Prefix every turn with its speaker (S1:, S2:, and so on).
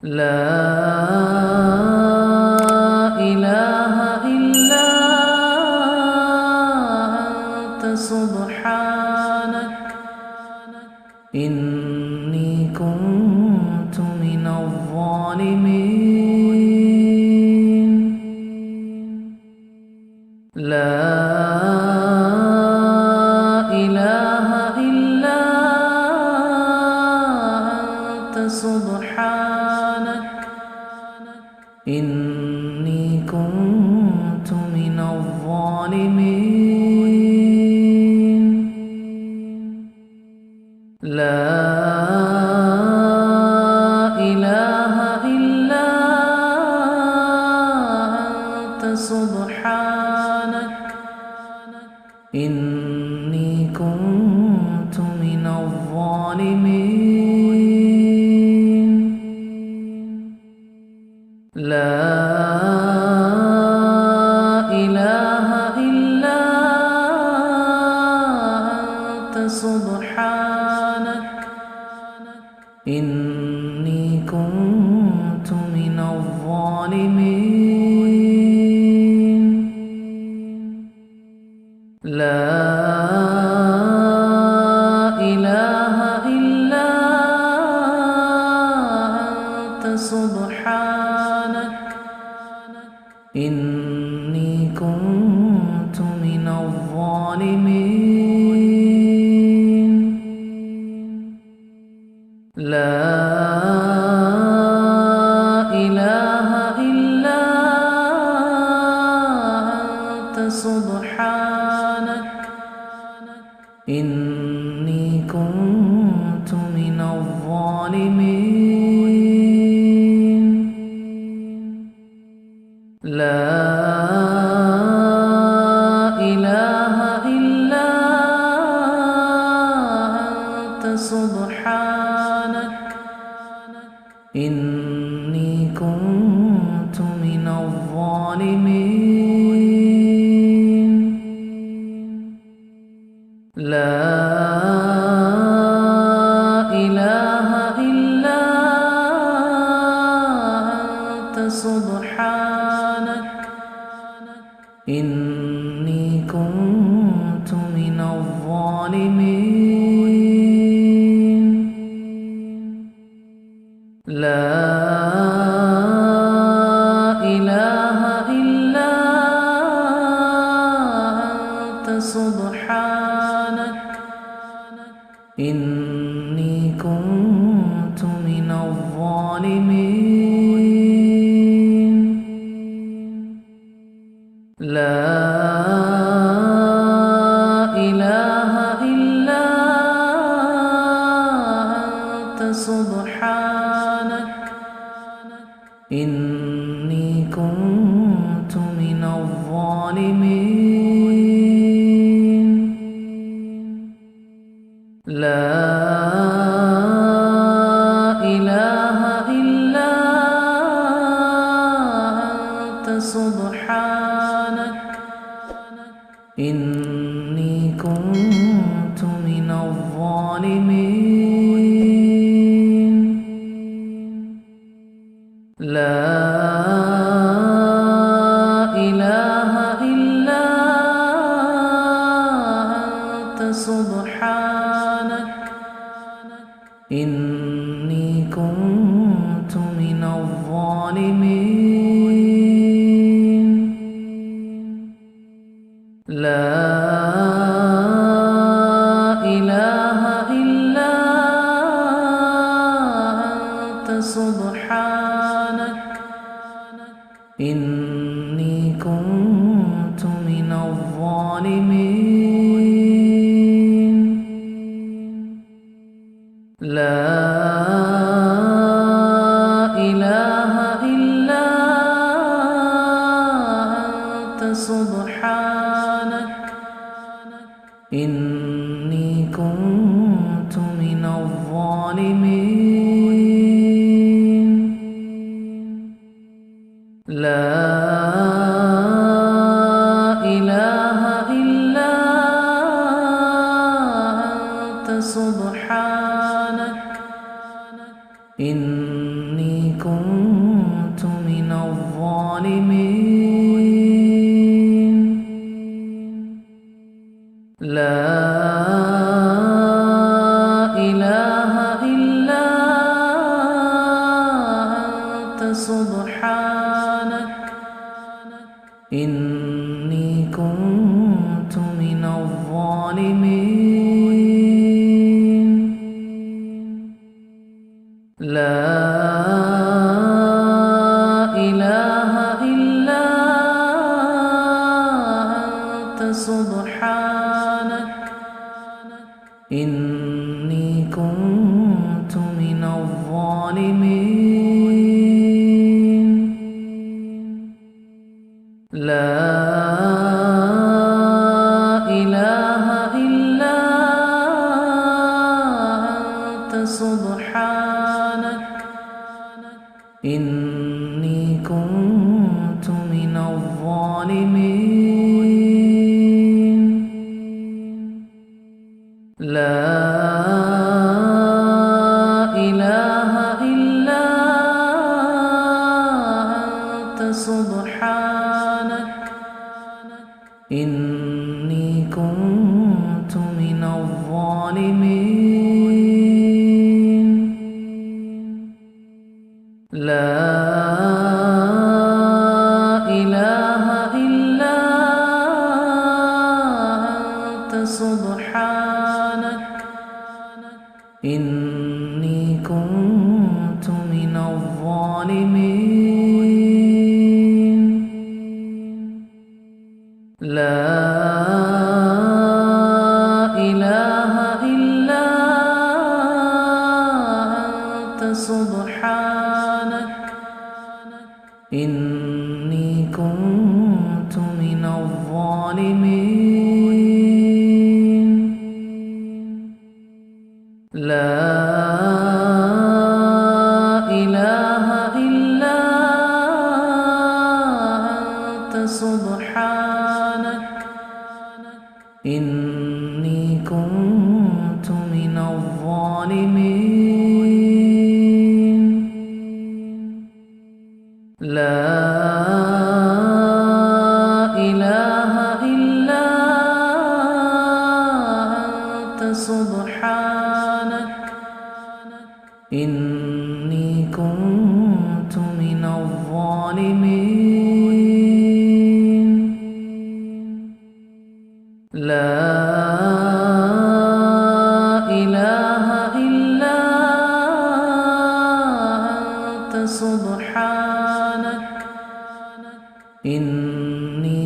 S1: لا إله إلا أنت سبحانك إني كنت من الظالمين. لا إله إلا أنت سبحانك إني كنت من الظالمين. لا إله إلا أنت سبحانك إني كنت من الظالمين. لا إله إلا أنت سبحانك إني كنت من الظالمين. لا إله إلا أنت سبحانك إني كنت من الظالمين. لا إله إلا أنت سبحانك إني كنت من الظالمين. لا إله إلا أنت سبحانك إني كنت من الظالمين. لا إله إلا أنت سبحانك إني كنت من الظالمين. لا إله إلا أنت سبحانك إني كنت من الظالمين. لا إله إلا أنت سبحانك إني كنت من الظالمين. لا إله إلا أنت سبحانك إني كنت من الظالمين. لا إله إلا أنت سبحانك إني كنت من الظالمين. لا إله إلا أنت سبحانك إني كنت من الظالمين. لا إله إلا أنت سبحانك إني كنت من الظالمين. لا إله إلا أنت سبحانك إني كنت سبحانك إني كنت من الظالمين لا إله إلا أنت سبحانك إني كنت من الظالمين لا إله إلا أنت سبحانك إني كنت من الظالمين لا إله إلا أنت سبحانك إني كنت من الظالمين لا إله إلا أنت سبحانك إني كنت من الظالمين لا إله إلا أنت سبحانك إني كنت من الظالمين لا إله إلا أنت سبحانك إني كنت من الظالمين لا إله إلا أنت سبحانك إني كنت من الظالمين لا إله إلا أنت سبحانك إني كنت من الظالمين لا إله إلا أنت سبحانك إني كنت من الظالمين لا إله إلا أنت سبحانك إني كنت من الظالمين لا إله إلا أنت سبحانك إني كنت من الظالمين لا إله إلا أنت سبحانك إني كنت من الظالمين لا إله إلا أنت سبحانك إني كنت من الظالمين